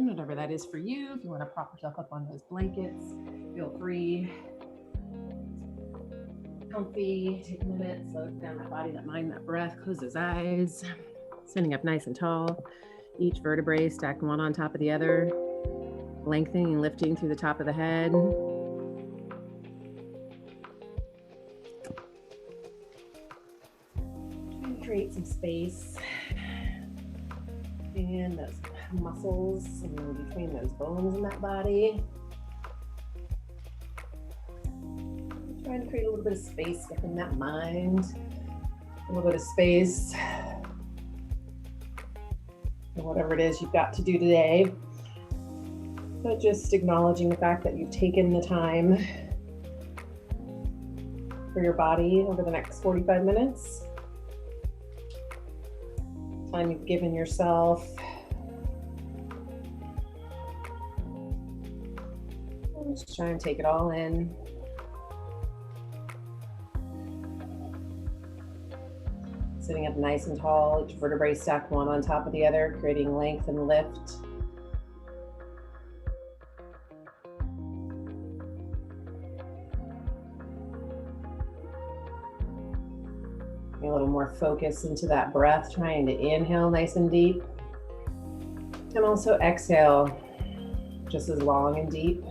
whatever that is for you. If you want to prop yourself up on those blankets, feel free. Comfy, take a minute, slow down that body, that mind, that breath, close those eyes. Standing up nice and tall, each vertebrae stacked one on top of the other, lengthening and lifting through the top of the head. Trying to create some space and those muscles in between those bones in that body. Trying to create a little bit of space within that mind, a little bit of space for whatever it is you've got to do today. But just acknowledging the fact that you've taken the time for your body over the next 45 minutes. Time you've given yourself. Just try and take it all in. Sitting up nice and tall, each vertebrae stacked one on top of the other, creating length and lift. A little more focus into that breath, trying to inhale nice and deep. And also exhale just as long and deep.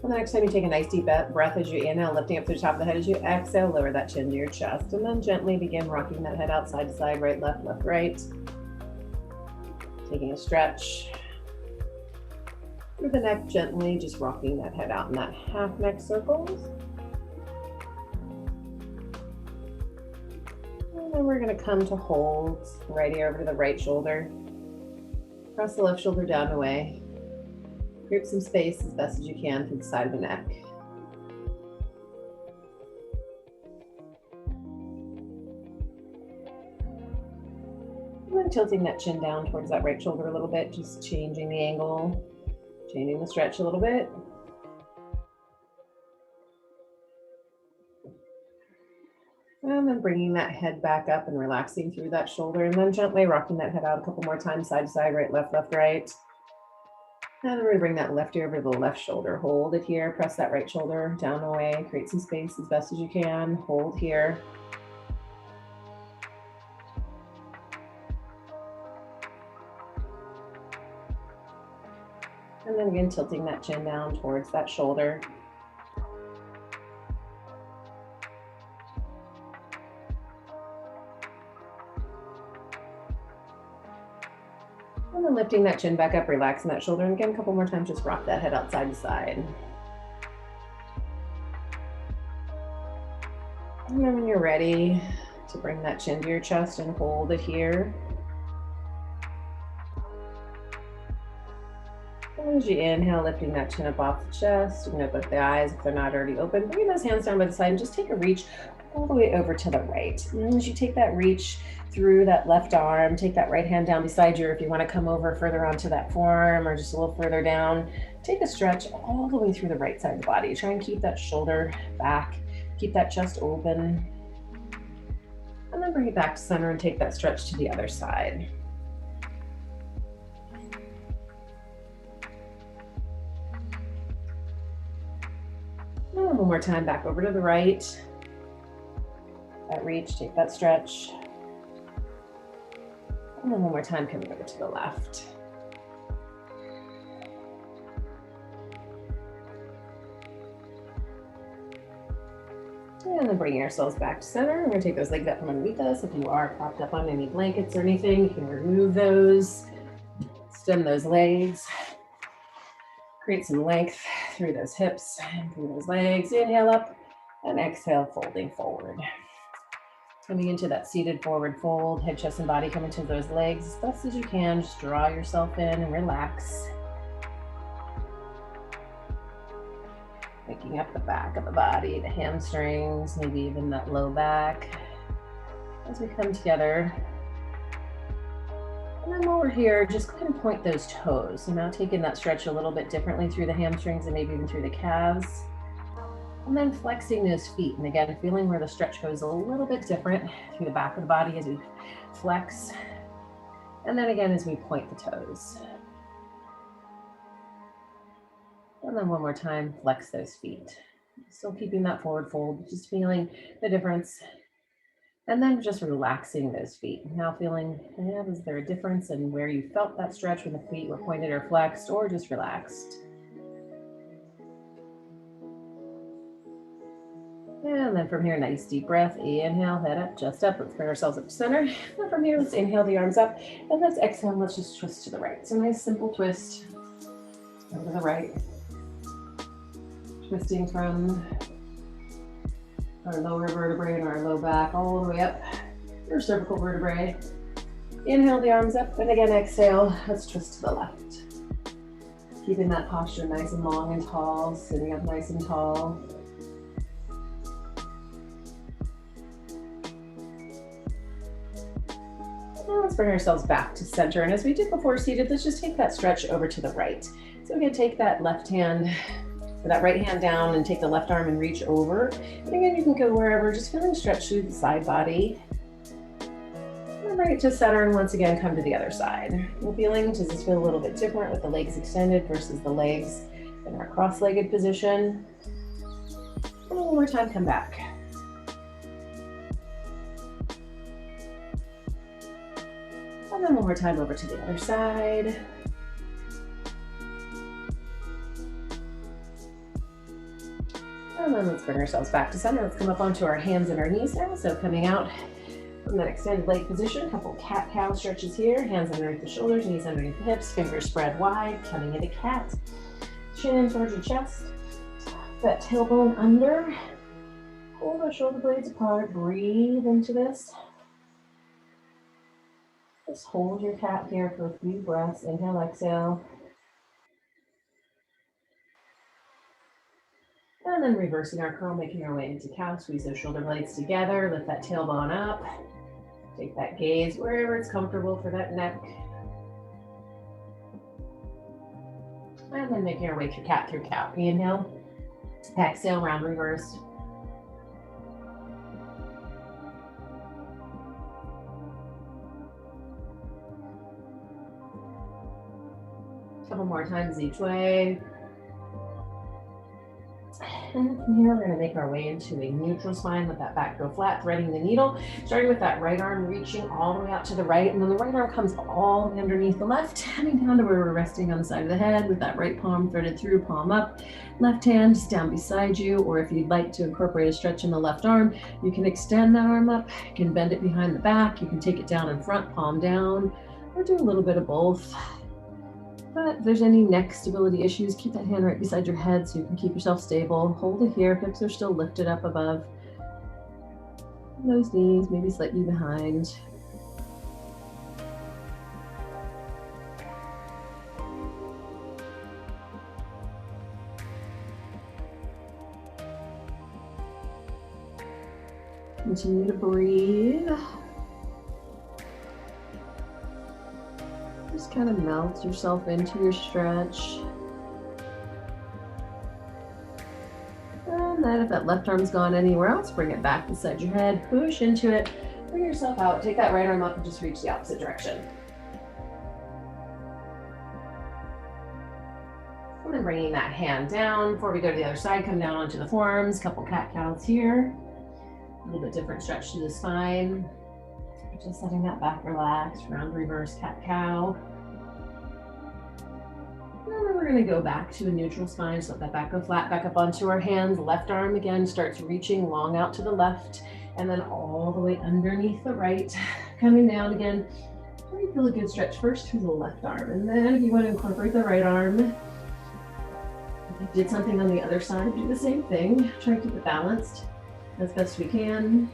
And the next time you take a nice deep breath as you inhale, lifting up through the top of the head. As you exhale, lower that chin to your chest, and then gently begin rocking that head out side to side, right, left, right. Taking a stretch through the neck, gently just rocking that head out in that half neck circles. And then we're going to come to hold right ear over to the right shoulder. Press the left shoulder down and away. Create some space as best as you can through the side of the neck. And then tilting that chin down towards that right shoulder a little bit, just changing the angle, changing the stretch a little bit. And then bringing that head back up and relaxing through that shoulder, and then gently rocking that head out a couple more times, side to side, right, left, right. And then we're gonna bring that left ear over to the left shoulder. Hold it here, press that right shoulder down and away, create some space as best as you can. Hold here. And then again, tilting that chin down towards that shoulder. And then lifting that chin back up, relaxing that shoulder. And again, a couple more times, just rock that head out side to side. And then when you're ready to bring that chin to your chest and hold it here. And as you inhale, lifting that chin up off the chest, you can open up the eyes if they're not already open. Bring those hands down by the side and just take a reach all the way over to the right. And as you take that reach through that left arm, take that right hand down beside you, or if you want to come over further onto that forearm or just a little further down, take a stretch all the way through the right side of the body. Try and keep that shoulder back, keep that chest open. And then bring it back to center and take that stretch to the other side. And one more time, back over to the right. That reach, take that stretch. And then one more time, coming over to the left. And then bringing ourselves back to center. We're going to take those legs out from underneath us. If you are propped up on any blankets or anything, you can remove those. Stem those legs. Create some length through those hips and through those legs. Inhale up and exhale, folding forward. Coming into that seated forward fold, head, chest, and body coming to those legs as best as you can. Just draw yourself in and relax. Picking up the back of the body, the hamstrings, maybe even that low back. As we come together, And then while we're here, just go ahead and point those toes. So now taking that stretch a little bit differently through the hamstrings and maybe even through the calves. And then flexing those feet. And again, feeling where the stretch goes a little bit different through the back of the body as we flex. And then again, as we point the toes. And then one more time, flex those feet. Still keeping that forward fold, just feeling the difference. And then just relaxing those feet. Now feeling, is there a difference in where you felt that stretch when the feet were pointed or flexed or just relaxed? And then from here, nice deep breath. Inhale, head up, just up. Let's bring ourselves up to center. And from here, let's inhale the arms up. And let's exhale, let's just twist to the right. So nice simple twist over to the right. Twisting from our lower vertebrae and our low back all the way up your cervical vertebrae. Inhale the arms up, and again exhale, let's twist to the left. Keeping that posture nice and long and tall, sitting up nice and tall. Now let's bring ourselves back to center, and as we did before seated, let's just take that stretch over to the right. So we're going to take that left hand, or that right hand down, and take the left arm and reach over. And again, you can go wherever, just feeling stretch through the side body. And bring it to center, and once again, come to the other side. We're feeling, does this feel a little bit different with the legs extended versus the legs in our cross-legged position? And one more time, come back. And then one more time over to the other side. And then let's bring ourselves back to center. Let's come up onto our hands and our knees now. So coming out from that extended leg position, a couple cat-cow stretches here. Hands underneath the shoulders, knees underneath the hips, fingers spread wide, coming into cat. Chin towards your chest. That tailbone under. Pull the shoulder blades apart. Breathe into this. Just hold your cat here for a few breaths. Inhale, exhale. And then reversing our curl, making our way into cow. Squeeze those shoulder blades together. Lift that tailbone up. Take that gaze wherever it's comfortable for that neck. And then making our way through cat through cow. Inhale. Exhale, round reverse. Couple more times each way. And from here, we're going to make our way into a neutral spine. Let that back go flat, threading the needle, starting with that right arm reaching all the way out to the right, and then the right arm comes all the way underneath the left, heading down to where we're resting on the side of the head with that right palm threaded through, palm up, left hand just down beside you, or if you'd like to incorporate a stretch in the left arm, you can extend that arm up, you can bend it behind the back, you can take it down in front, palm down, or do a little bit of both. But if there's any neck stability issues, keep that hand right beside your head so you can keep yourself stable. Hold it here, hips are still lifted up above those knees, maybe slightly behind. Continue to breathe. Just kind of melt yourself into your stretch. And then if that left arm's gone anywhere else, bring it back beside your head, push into it, bring yourself out, take that right arm up and just reach the opposite direction. And then bringing that hand down. Before we go to the other side, come down onto the forearms, couple cat-cows here. A little bit different stretch to the spine. Just letting that back relax, round reverse cat-cow. And then we're going to go back to a neutral spine. So let that back go flat, back up onto our hands. Left arm again starts reaching long out to the left and then all the way underneath the right. Coming down again. Try to feel a good stretch first through the left arm. And then if you want to incorporate the right arm, if you did something on the other side, do the same thing. Try to keep it balanced as best we can.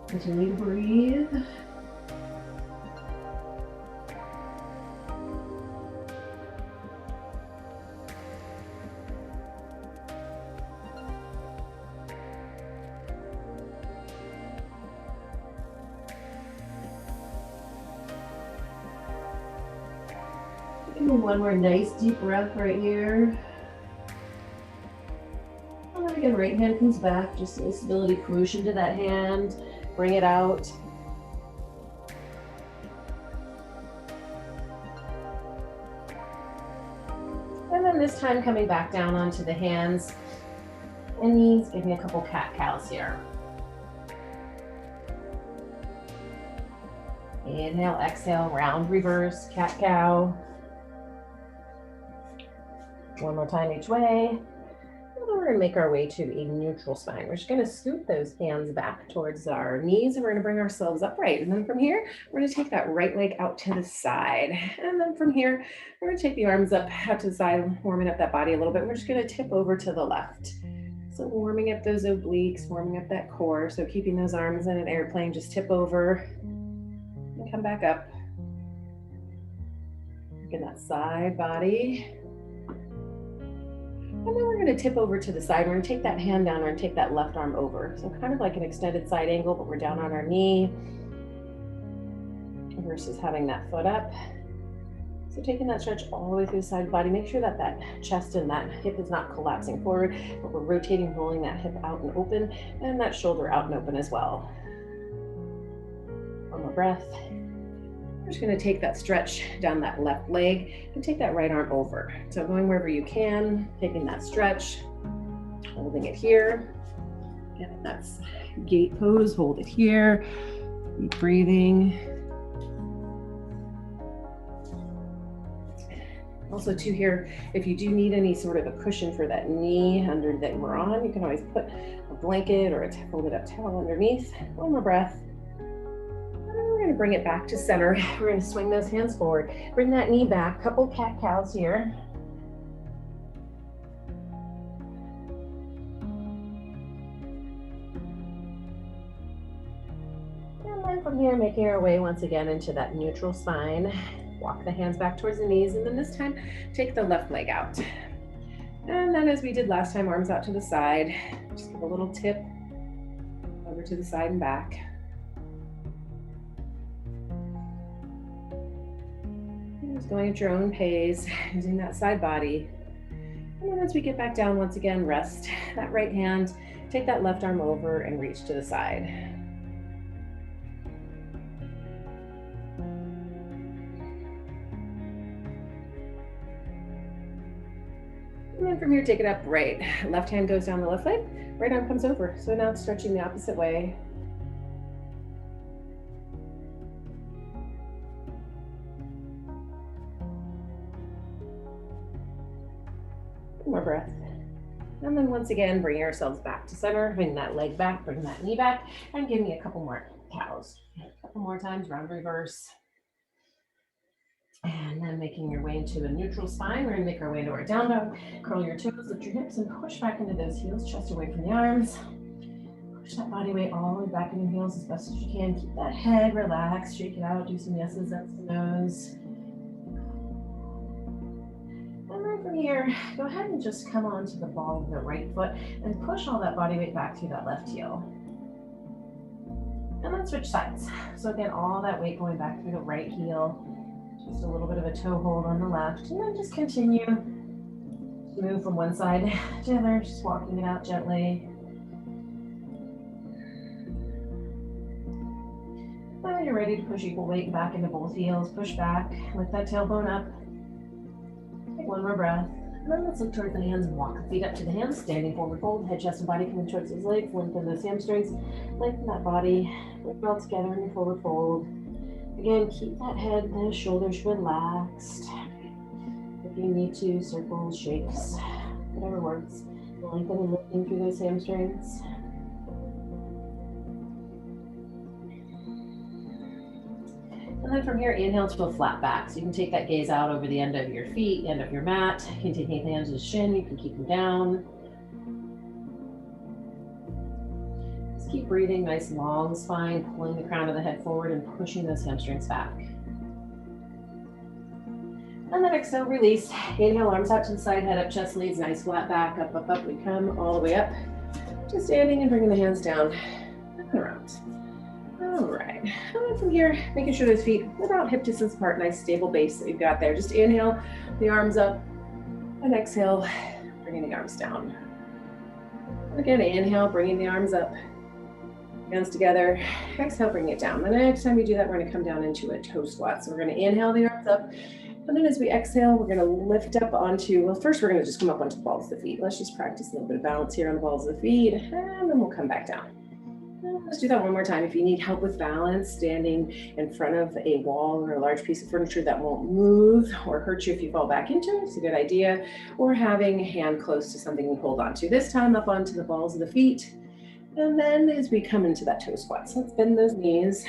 Continue to breathe. And one more nice deep breath right here. And then again, right hand comes back, just a little stability push into that hand, bring it out. And then this time coming back down onto the hands and knees, give me a couple cat-cows here. Inhale, exhale, round reverse, cat-cow. One more time each way. And then we're gonna make our way to a neutral spine. We're just gonna scoot those hands back towards our knees and we're gonna bring ourselves upright. And then from here, we're gonna take that right leg out to the side. And then from here, we're gonna take the arms up out to the side, warming up that body a little bit. We're just gonna tip over to the left. So warming up those obliques, warming up that core. So keeping those arms in an airplane, just tip over and come back up. Get that side body. And then we're going to tip over to the side. We're going to take that hand down and take that left arm over. So kind of like an extended side angle, but we're down on our knee versus having that foot up. So taking that stretch all the way through the side of the body, make sure that that chest and that hip is not collapsing forward, but we're rotating, rolling that hip out and open, and that shoulder out and open as well. One more breath. We're just going to take that stretch down that left leg and take that right arm over. So going wherever you can, taking that stretch, holding it here. Get that's gate pose, hold it here. Keep breathing. Also too here, if you do need any sort of a cushion for that knee under that we're on, you can always put a blanket or a folded up towel underneath. One more breath. We're going to bring it back to center. We're going to swing those hands forward. Bring that knee back. Couple cat-cows here. And then from here, making our way once again into that neutral spine. Walk the hands back towards the knees, and then this time, take the left leg out. And then as we did last time, arms out to the side. Just give a little tip over to the side and back. Just going at your own pace, using that side body. And then as we get back down, once again, rest that right hand, take that left arm over and reach to the side. And then from here, take it up right. Left hand goes down the left leg, right arm comes over. So now it's stretching the opposite way. More breath. And then once again, bring ourselves back to center, bring that leg back, bring that knee back, and give me a couple more cows. A couple more times, round reverse. And then making your way into a neutral spine. We're gonna make our way into our down dog. Curl your toes, lift your hips, and push back into those heels, chest away from the arms. Push that body weight all the way back in your heels as best as you can. Keep that head relaxed, shake it out, do some yeses, that's the nose. And then from here, go ahead and just come onto the ball of the right foot and push all that body weight back through that left heel. And then switch sides. So again, all that weight going back through the right heel. Just a little bit of a toe hold on the left, and then just continue to move from one side to the other, just walking it out gently. When you're ready to push equal weight back into both heels, push back, lift that tailbone up. Take one more breath, and then let's look towards the hands and walk the feet up to the hands, standing forward fold, head, chest, and body coming towards those legs, lengthen those hamstrings, lengthen that body, bring it all together in your forward fold. Again, keep that head, the shoulders relaxed. If you need to, circles, shakes, whatever works. Lengthen and lifting through those hamstrings. And then from here, inhale to a flat back. So you can take that gaze out over the end of your feet, end of your mat. You can take the hands to the shin, you can keep them down. Keep breathing, nice long spine, pulling the crown of the head forward and pushing those hamstrings back. And then exhale, release. Inhale, arms out to the side, head up, chest leads, nice flat back, up, up, up. We come all the way up to standing and bringing the hands down and around. All right. And then from here, making sure those feet are about hip distance apart, nice stable base that you've got there. Just inhale the arms up and exhale, bringing the arms down. And again, inhale, bringing the arms up, hands together. Exhale, bring it down. The next time you do that, we're gonna come down into a toe squat. So we're gonna inhale the arms up. And then as we exhale, we're gonna lift up onto, well, first we're gonna just come up onto the balls of the feet. Let's just practice a little bit of balance here on the balls of the feet, and then we'll come back down. Let's do that one more time. If you need help with balance, standing in front of a wall or a large piece of furniture that won't move or hurt you if you fall back into it, it's a good idea. Or having a hand close to something you hold on to. This time up onto the balls of the feet. And then as we come into that toe squat, so let's bend those knees.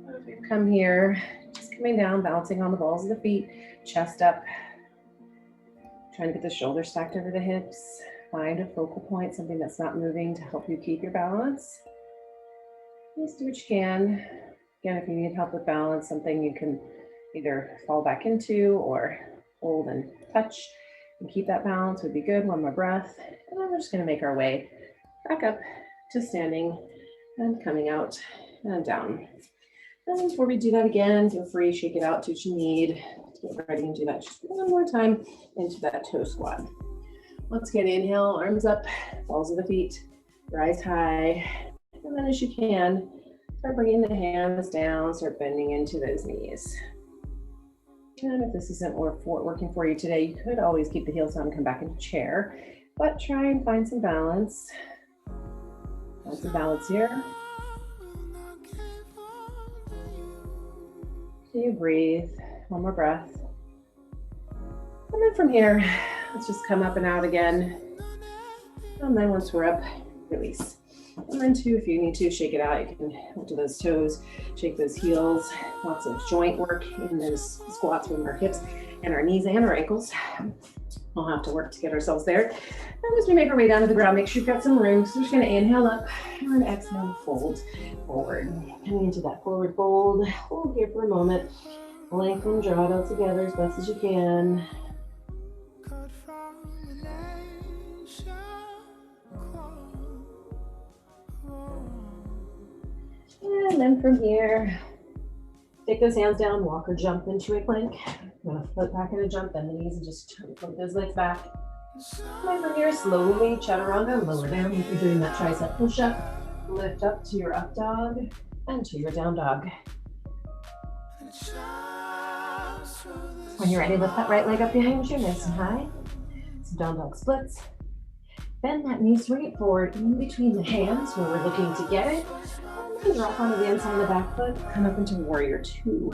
As we come here, just coming down, bouncing on the balls of the feet, chest up. Trying to get the shoulders stacked over the hips. Find a focal point, something that's not moving to help you keep your balance. Just do what you can. Again, if you need help with balance, something you can either fall back into or hold and touch and keep that balance would be good. One more breath. And then we're just gonna make our way back up to standing and coming out and down. And before we do that again, feel free to shake it out, do what you need. Get ready and do that just one more time into that toe squat. Once again, inhale, arms up, balls of the feet, rise high. And then as you can, start bringing the hands down, start bending into those knees. And if this isn't working for you today, you could always keep the heels down and come back into chair, but try and find some balance. Find some balance here. So you breathe, one more breath. And then from here, let's just come up and out again. And then once we're up, release. And then two, if you need to, shake it out. You can hold to those toes, shake those heels. Lots of joint work in those squats from our hips and our knees and our ankles. We'll have to work to get ourselves there. And as we make our way down to the ground, make sure you've got some room. So we're just gonna inhale up and exhale, fold forward. Coming into that forward fold. Hold here for a moment. Lengthen, draw it all together as best as you can. And then from here, take those hands down, walk or jump into a plank. I'm gonna float back in a jump, bend the knees and just float those legs back. And then from here, slowly chaturanga, lower down. If you're doing that tricep push-up, lift up to your up dog and to your down dog. When you're ready, lift that right leg up behind you, nice and high. Some down dog splits. Bend that knee straight forward in between the hands where we're looking to get it. And drop onto the inside of the back foot, come up into warrior two.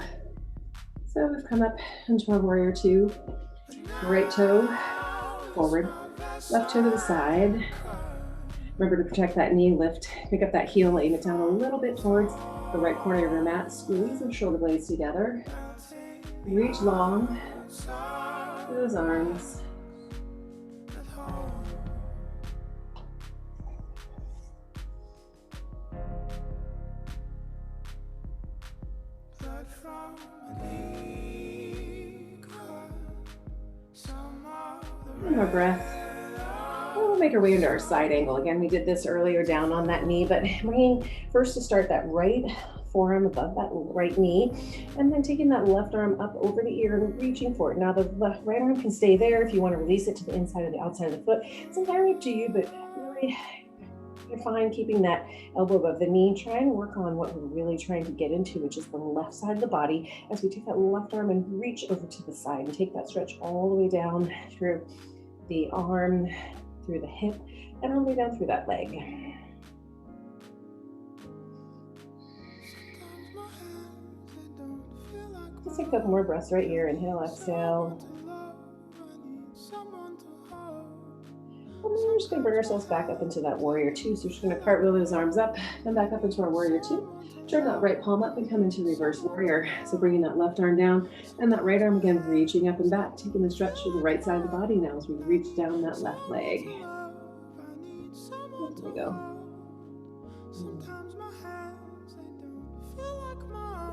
So we've come up into our warrior two. Right toe forward, left toe to the side. Remember to protect that knee, lift, pick up that heel, aim it down a little bit towards the right corner of your mat. Squeeze those shoulder blades together. Reach long through those arms. One more breath. We'll make our way into our side angle. Again, we did this earlier down on that knee, but bringing first to start that right forearm above that right knee, and then taking that left arm up over the ear and reaching for it. Now the right arm can stay there if you want to release it to the inside or the outside of the foot. It's entirely up to you, but really you're fine keeping that elbow above the knee. Try and work on what we're really trying to get into, which is the left side of the body, as we take that left arm and reach over to the side and take that stretch all the way down through the arm, through the hip, and all the way down through that leg. Just take a couple more breaths right here. Inhale, exhale. And then we're just going to bring ourselves back up into that warrior two. So we're just going to cartwheel those arms up and back up into our warrior two. Turn that right palm up and come into reverse warrior. So bringing that left arm down and that right arm again, reaching up and back, taking the stretch to the right side of the body now as we reach down that left leg. There we go.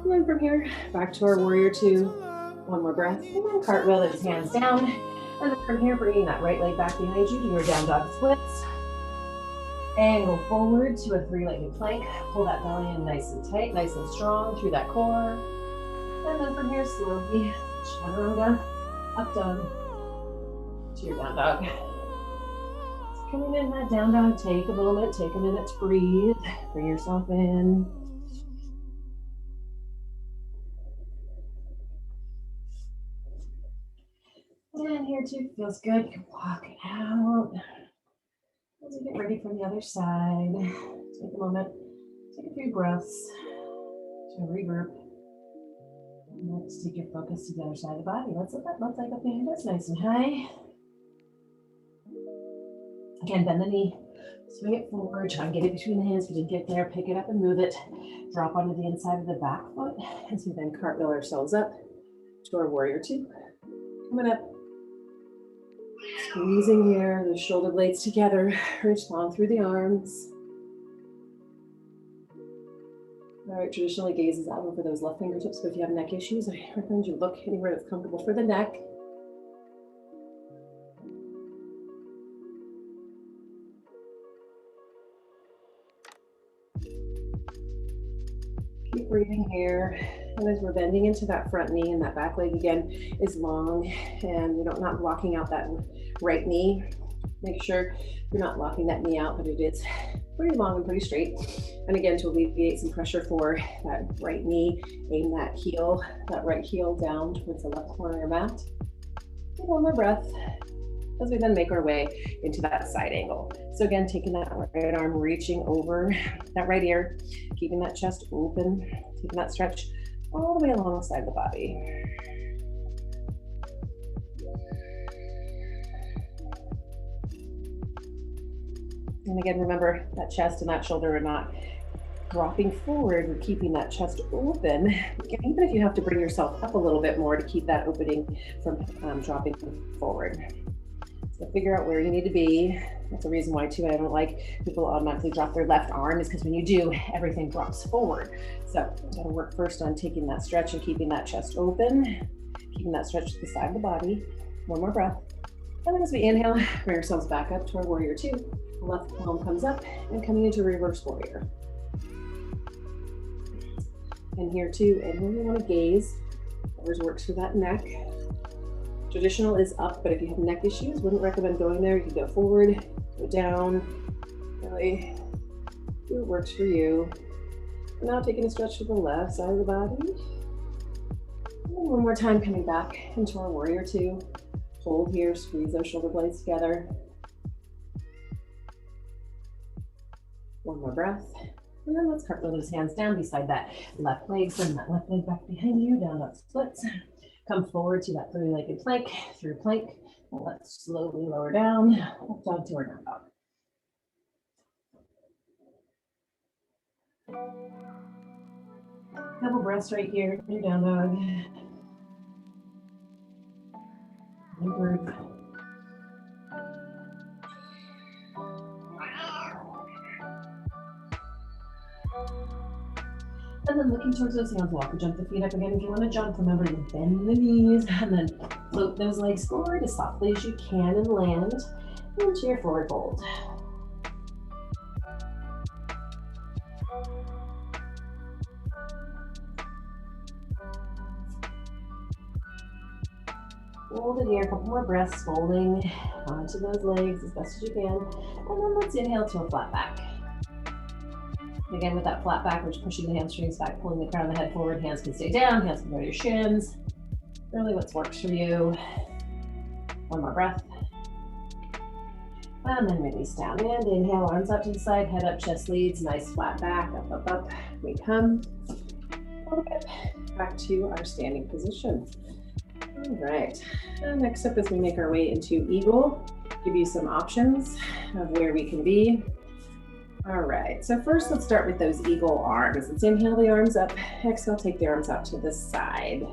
And then from here, back to our warrior two. One more breath, and then cartwheel those hands down. And then from here, bringing that right leg back behind you to your down dog splits. Angle forward to a three-legged plank. Pull that belly in nice and tight, nice and strong through that core. And then from here, slowly chaturanga on down, up dog, to your down dog. So coming in that down dog, take a moment, take a minute to breathe. Bring yourself in. And here too, feels good. You can walk it out. As we get ready for the other side, take a moment, take a few breaths to regroup. And let's take your focus to the other side of the body. Let's let that left leg up behind us, nice and high. Again, bend the knee, swing it forward, try and get it between the hands. If you didn't get there, pick it up and move it. Drop onto the inside of the back foot as we then cartwheel ourselves up to our warrior two. Coming up. Squeezing here, the shoulder blades together, reach long through the arms. All right, traditionally gaze is out over those left fingertips, but if you have neck issues, I recommend you look anywhere that's comfortable for the neck. Keep breathing here. And as we're bending into that front knee, and that back leg again is long, and we're not blocking out that right knee. Make sure you're not locking that knee out, but it is pretty long and pretty straight. And again, to alleviate some pressure for that right knee, aim that heel, that right heel down towards the left corner of your mat. Take one more breath as we then make our way into that side angle. So again, taking that right arm, reaching over that right ear, keeping that chest open, taking that stretch all the way alongside the body. And again, remember that chest and that shoulder are not dropping forward. We're keeping that chest open. Even if you have to bring yourself up a little bit more to keep that opening from dropping forward. So figure out where you need to be. That's the reason why too I don't like people automatically drop their left arm, is because when you do, everything drops forward. So you gotta work first on taking that stretch and keeping that chest open, keeping that stretch to the side of the body. One more breath. And then as we inhale, bring ourselves back up to our warrior two. The left palm comes up and coming into reverse warrior. And here too, and when you want to gaze, whatever works for that neck. Traditional is up, but if you have neck issues, wouldn't recommend going there. You can go forward, go down, really do what works for you. And now taking a stretch to the left side of the body. And one more time, coming back into our warrior two. Hold here, squeeze those shoulder blades together. One more breath. And then let's cartwheel those hands down beside that left leg. Send that left leg back behind you, down dog splits. Come forward to that three-legged plank, through plank. And let's slowly lower down, up dog to our down dog. Couple breaths right here, your down dog. And bird. And then looking towards those hands, walk or jump the feet up again. If you want to jump, remember to bend the knees and then float those legs forward as softly as you can and land into your forward fold. Hold it here, a couple more breaths, folding onto those legs as best as you can. And then let's inhale to a flat back. Again, with that flat back, we're just pushing the hamstrings back, pulling the crown of the head forward. Hands can stay down, hands can go to your shins. Really what works for you. One more breath. And then release down and inhale, arms up to the side, head up, chest leads, nice flat back, up, up, up. We come all the way back to our standing position. All right, and next up as we make our way into eagle, give you some options of where we can be. All right, so first let's start with those eagle arms. Let's inhale the arms up, exhale, take the arms out to the side.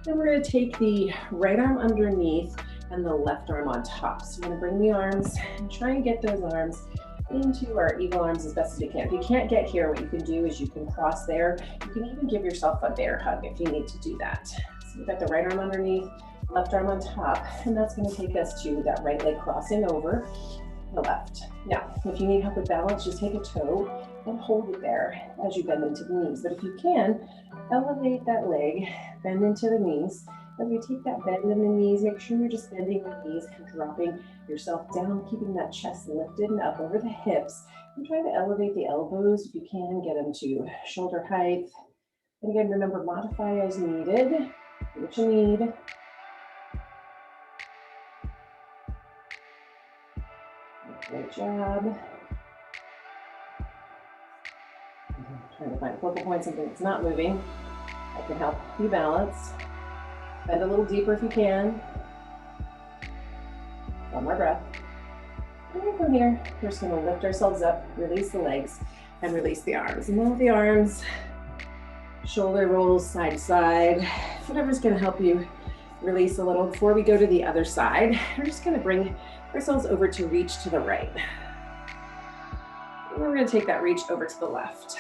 Then we're gonna take the right arm underneath and the left arm on top. So we're gonna bring the arms and try and get those arms into our eagle arms as best as you can. If you can't get here, what you can do is you can cross there. You can even give yourself a bear hug if you need to do that. So we've got the right arm underneath, left arm on top, and that's gonna take us to that right leg crossing over. the left. Now, if you need help with balance, just take a toe and hold it there as you bend into the knees. But if you can, elevate that leg, bend into the knees. As we take that bend in the knees, make sure you're just bending the knees and dropping yourself down, keeping that chest lifted and up over the hips. And try to elevate the elbows if you can, get them to shoulder height. And again, remember, modify as needed, what you need. Great job. Trying to find a focal point, something that's not moving. That can help you balance. Bend a little deeper if you can. One more breath. And from here, we're just going to lift ourselves up, release the legs, and release the arms. And then with the arms, shoulder rolls side to side, whatever's going to help you release a little. Before we go to the other side, we're just going to bring ourselves over to reach to the right. And we're going to take that reach over to the left.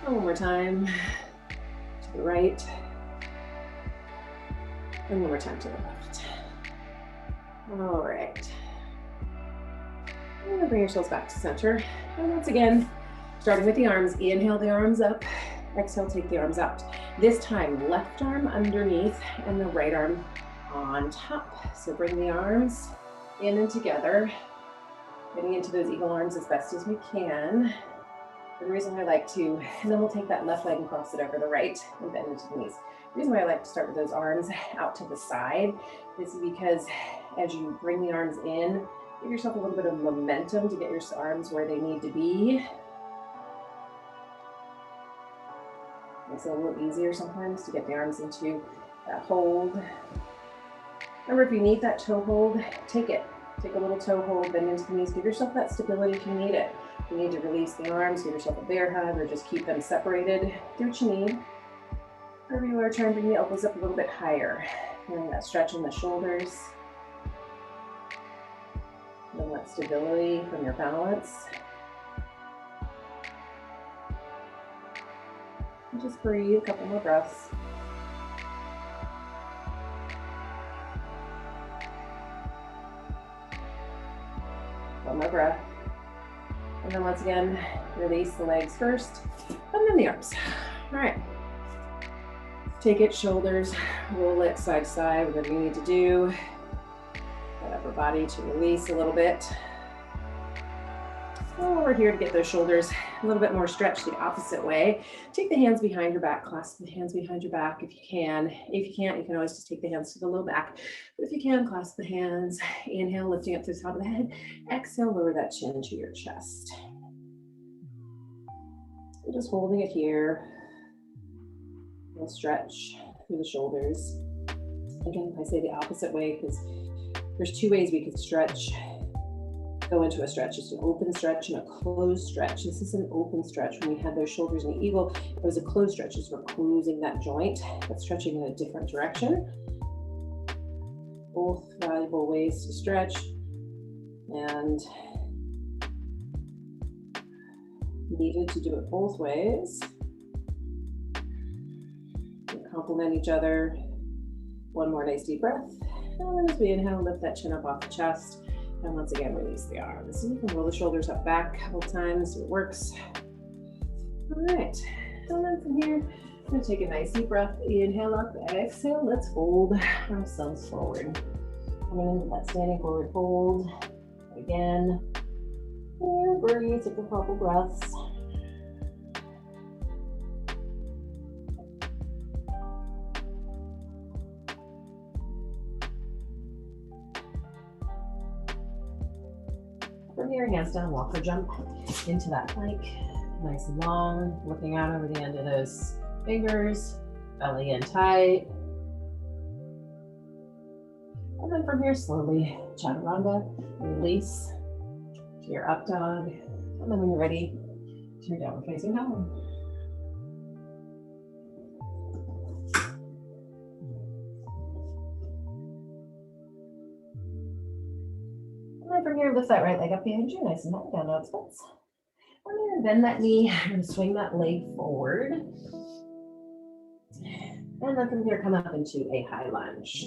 One more time, to the right. And one more time to the left. All right. And bring yourselves back to center. And once again, starting with the arms, inhale the arms up, exhale, take the arms out. This time, left arm underneath and the right arm on top. So bring the arms in and together, getting into those eagle arms as best as we can. The reason I like to, and then we'll take that left leg and cross it over the right and bend into the knees. The reason why I like to start with those arms out to the side is because as you bring the arms in, give yourself a little bit of momentum to get your arms where they need to be. Makes it a little easier sometimes to get the arms into that hold. Remember, if you need that toe hold, take it. Take a little toe hold, bend into the knees. Give yourself that stability if you need it. If you need to release the arms, give yourself a bear hug, or just keep them separated. Do what you need. Wherever you are, try and bring the elbows up a little bit higher. Feeling that stretch in the shoulders. Feeling that stability from your balance. And just breathe, a couple more breaths. One more breath. And then once again, release the legs first, and then the arms. All right. Take it, shoulders, roll it side to side, whatever you need to do. That upper body to release a little bit. And we're here to get those shoulders a little bit more stretched the opposite way. Take the hands behind your back, clasp the hands behind your back if you can. If you can't, you can always just take the hands to the low back. But if you can, clasp the hands. Inhale, lifting up to the top of the head. Exhale, lower that chin to your chest. And just holding it here. We'll stretch through the shoulders. Again, I say the opposite way because there's two ways we can stretch. Go into a stretch, just an open stretch and a closed stretch. This is an open stretch. When we had those shoulders in the eagle, it was a closed stretch, as we're closing that joint, but stretching in a different direction. Both valuable ways to stretch, and needed to do it both ways. They complement each other. One more nice deep breath. And then as we inhale, lift that chin up off the chest. And once again, release the arms. So you can roll the shoulders up back a couple times, it works. All right, and then from here, I'm gonna take a nice deep breath. Inhale up, exhale, let's fold ourselves forward. Coming into that standing forward fold. Again, and breathe, take a couple breaths. From here, hands down, walk or jump into that plank. Nice and long, looking out over the end of those fingers, belly in tight. And then from here, slowly, chaturanga, release to your up dog. And then when you're ready, to your downward facing dog. And then from here, lift that right leg up behind you, nice and high, down dog splits. And then bend that knee and swing that leg forward. And then from here, come up into a high lunge.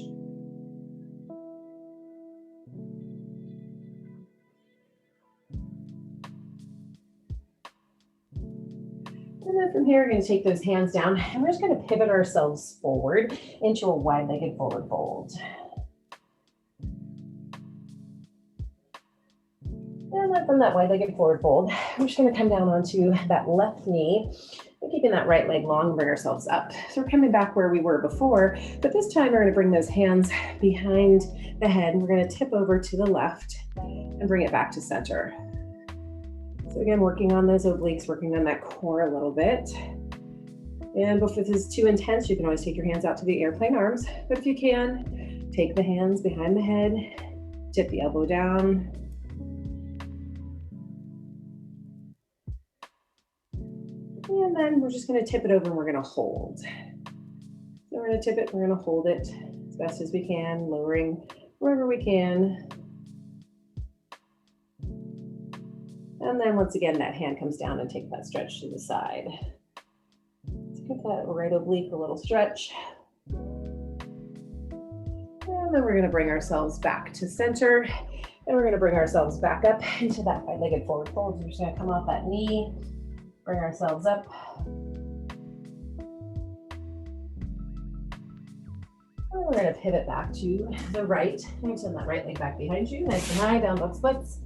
And then from here, we're going to take those hands down and we're just going to pivot ourselves forward into a wide-legged forward fold. And then from that wide-legged forward fold, we're just going to come down onto that left knee and keeping that right leg long, bring ourselves up. So we're coming back where we were before, but this time we're going to bring those hands behind the head and we're going to tip over to the left and bring it back to center. So again, working on those obliques, working on that core a little bit. And if this is too intense, you can always take your hands out to the airplane arms. But if you can, take the hands behind the head, tip the elbow down. And then we're just going to tip it over and we're going to hold. So we're going to tip it, we're going to hold it as best as we can, lowering wherever we can. And then once again, that hand comes down and take that stretch to the side. Let's give that right oblique a little stretch. And then we're going to bring ourselves back to center. And we're going to bring ourselves back up into that wide-legged forward fold. We're just going to come off that knee, bring ourselves up. And we're going to pivot back to the right. And send that right leg back behind you, nice and high, down dog splits.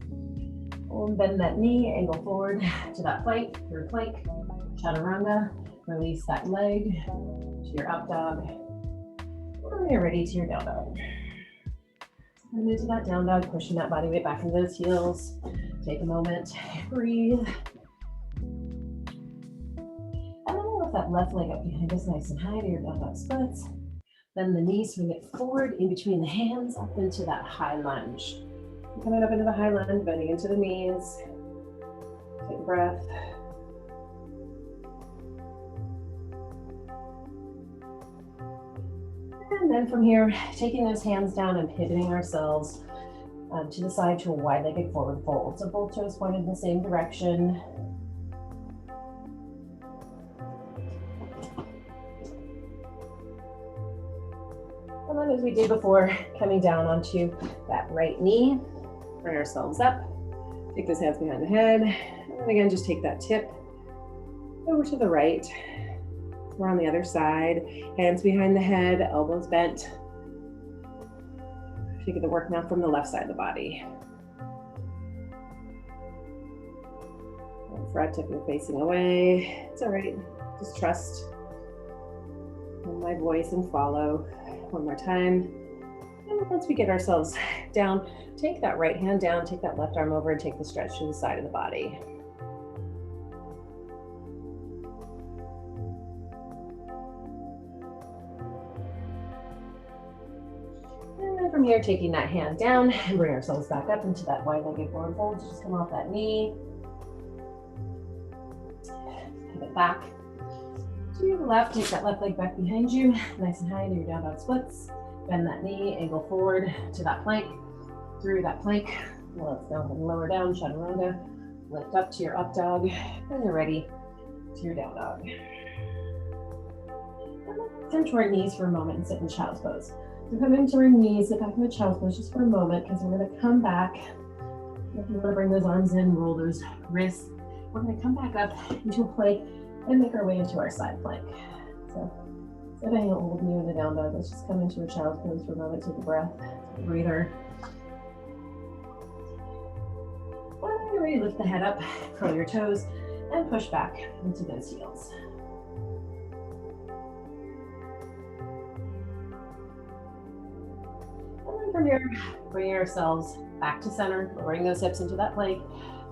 And bend that knee, angle forward to that plank, third plank, chaturanga. Release that leg to your up dog. When you're ready to your down dog. And into that down dog, pushing that body weight back into those heels. Take a moment, breathe. And then we'll lift that left leg up behind us nice and high to your down dog splits. Then the knees, swing it forward in between the hands up into that high lunge. Coming up into the high lunge, bending into the knees. Take a breath. And then from here, taking those hands down and pivoting ourselves to the side to a wide-legged forward fold. So both toes pointed in the same direction. And then as we did before, coming down onto that right knee. Bring ourselves up, take those hands behind the head, and again, just take that tip over to the right. We're on the other side, hands behind the head, elbows bent. Take the work now from the left side of the body. Front if you're facing away, it's all right, just trust in my voice and follow. One more time. And once we get ourselves down, take that right hand down, take that left arm over and take the stretch to the side of the body. And then from here, taking that hand down and bring ourselves back up into that wide-legged forward fold. Just come off that knee. Pivot back to the left, take that left leg back behind you, nice and high into your down dog splits. Bend that knee, angle forward to that plank, through that plank. Let's go and lower down, chaturanga. Lift up to your up dog, and you're ready to your down dog. Come to our knees for a moment and sit in child's pose. So come into our knees, sit back in the child's pose just for a moment, because we're going to come back. If you want to bring those arms in, roll those wrists. We're going to come back up into a plank and make our way into our side plank. So instead of holding you in the down dog, let's just come into a child's pose for a moment. Take a breath, take a breather. When you're ready, lift the head up, curl your toes, and push back into those heels. And then from here, bring ourselves back to center, lowering those hips into that plank.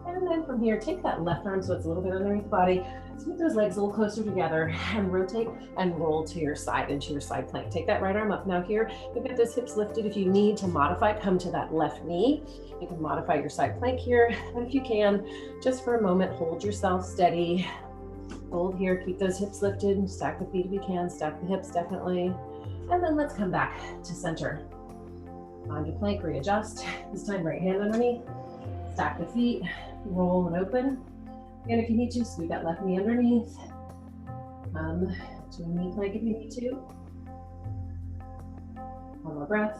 And then from here, take that left arm so it's a little bit underneath the body. Scoot those legs a little closer together and rotate and roll to your side into your side plank. Take that right arm up. Now here, you've got those hips lifted. If you need to modify, come to that left knee. You can modify your side plank here. And if you can, just for a moment, hold yourself steady. Hold here, keep those hips lifted. Stack the feet if you can, stack the hips definitely. And then let's come back to center. Onto plank, readjust. This time, right hand underneath. Stack the feet, roll and open. And if you need to, scoot that left knee underneath. Come to a knee plank if you need to. One more breath.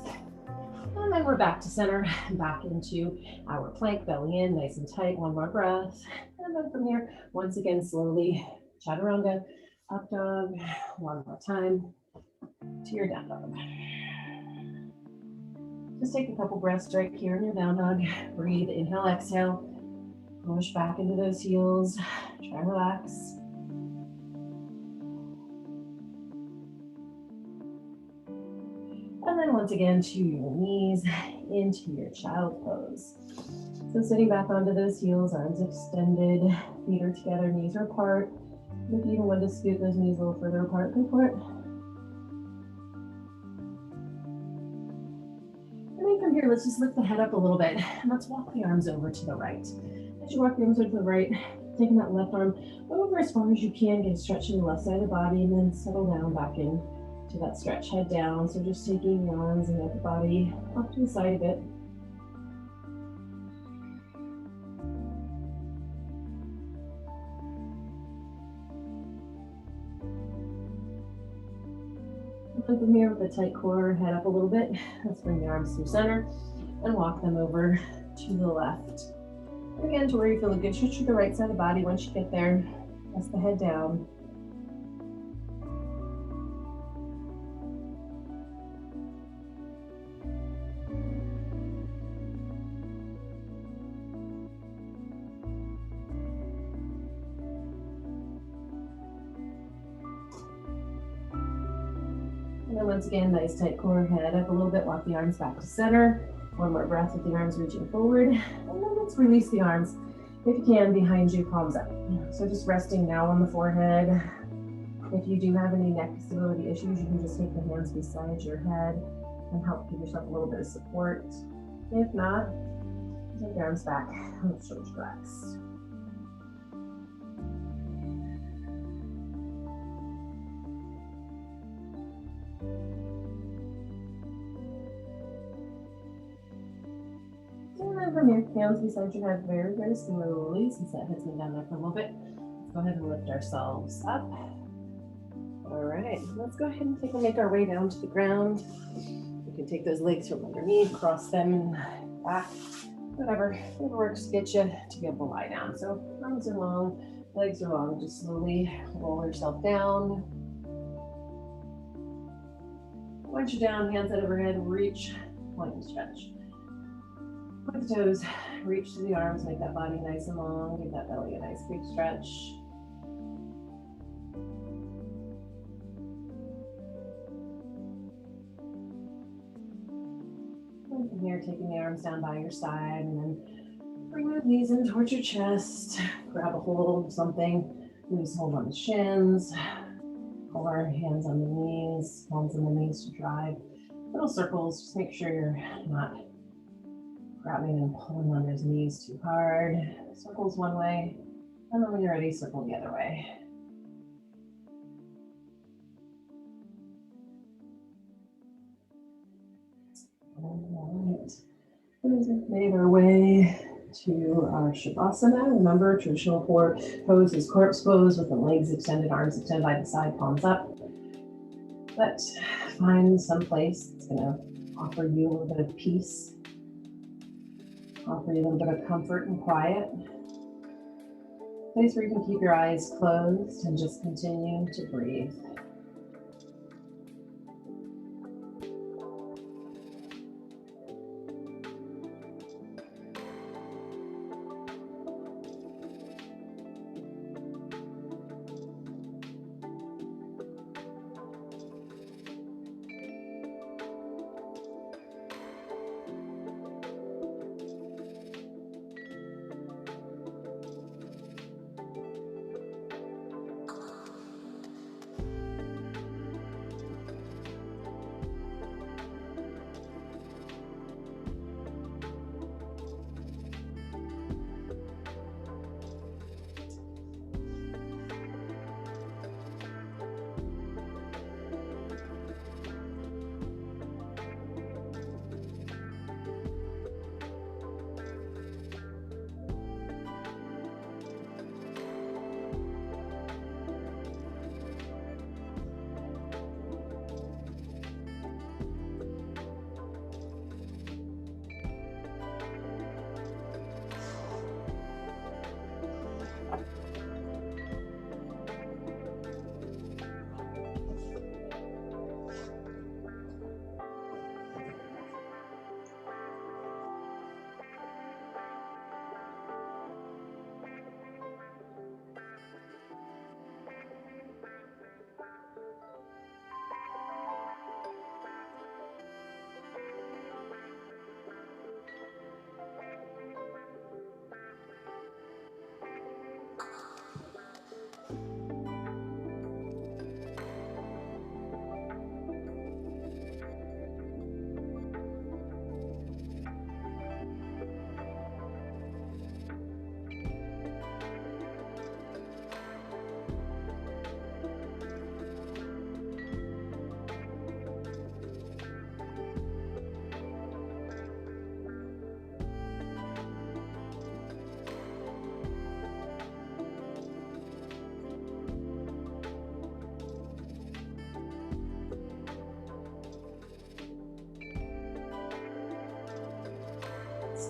And then we're back to center, back into our plank, belly in, nice and tight. One more breath. And then from here, once again, slowly Chaturanga, up dog. One more time to your down dog. Just take a couple breaths right here in your down dog. Breathe, inhale, exhale. Push back into those heels. Try and relax. And then once again to your knees, into your child pose. So sitting back onto those heels, arms extended, feet are together, knees are apart. If you even want to scoot those knees a little further apart, go for it. And then from here, let's just lift the head up a little bit. And let's walk the arms over to the right. As you walk the arms over to the right, taking that left arm over as far as you can, get a stretch in the left side of the body, and then settle down back in to that stretch, head down. So just taking your arms and the upper body off to the side a bit. And from here with a tight core, head up a little bit. Let's bring the arms through center and walk them over to the left. And again, to where you feel a good stretch to the right side of the body. Once you get there, press the head down. And then once again, nice tight core, head up a little bit, walk the arms back to center. One more breath with the arms reaching forward. And then let's release the arms, if you can, behind you, palms up. So just resting now on the forehead. If you do have any neck stability issues, you can just take the hands beside your head and help give yourself a little bit of support. If not, take the arms back on the shoulders relaxed. And from your hands beside your head, very, very slowly, since that head's been down there for a little bit, let's go ahead and lift ourselves up. All right, let's go ahead and make our way down to the ground. You can take those legs from underneath, cross them and back, whatever works to get you to be able to lie down. So arms are long, legs are long, just slowly roll yourself down. Once you're down, hands head overhead, reach, point and stretch. Point the toes, reach to the arms, make that body nice and long, give that belly a nice big stretch. And from here, taking the arms down by your side, and then bring those knees in towards your chest. Grab a hold of something, loose hold on the shins, or hands on the knees, palms on the knees to drive little circles. Just make sure you're not grabbing and pulling on those knees too hard. Circles one way, and then when you're ready, circle the other way. All right. We've made our way to our Shavasana. Remember, traditional pose is corpse pose with the legs extended, arms extended by the side, palms up. But find some place that's going to offer you a little bit of peace, offer you a little bit of comfort and quiet. A place where you can keep your eyes closed and just continue to breathe.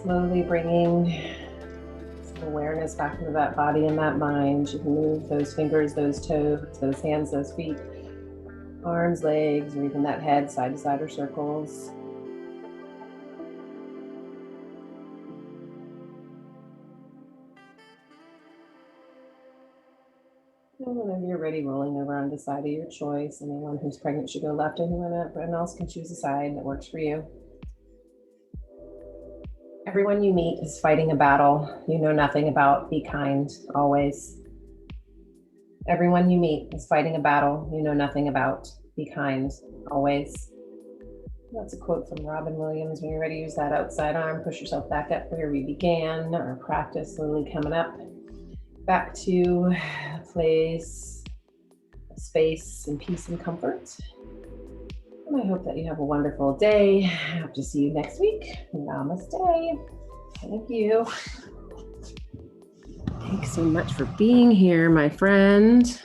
Slowly bringing some awareness back into that body and that mind. You can move those fingers, those toes, those hands, those feet, arms, legs, or even that head side to side or circles. And whenever you're ready, rolling over on the side of your choice. Anyone who's pregnant should go left, anyone else can choose a side that works for you. Everyone you meet is fighting a battle you know nothing about. Be kind, always. Everyone you meet is fighting a battle you know nothing about. Be kind, always. That's a quote from Robin Williams. When you're ready, use that outside arm. Push yourself back up where we began. Our practice slowly coming up. Back to a place, space, and peace and comfort. And I hope that you have a wonderful day. I hope to see you next week. Namaste. Thank you. Thanks so much for being here, my friend.